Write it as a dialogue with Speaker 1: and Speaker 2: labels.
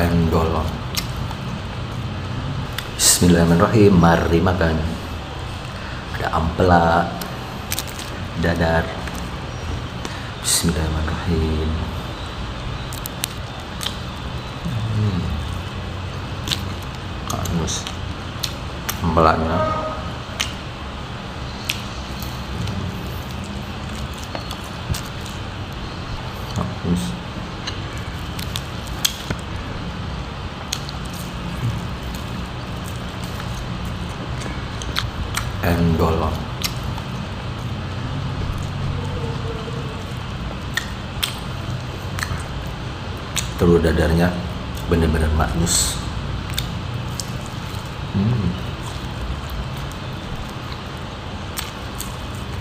Speaker 1: endolong. Bismillahirrahmanirrahim. Mari makan. Ada ampela, dadar. Bismillahirrahmanirrahim. Angus ampelanya. Angus. Endolong. Telur dadarnya benar-benar manis.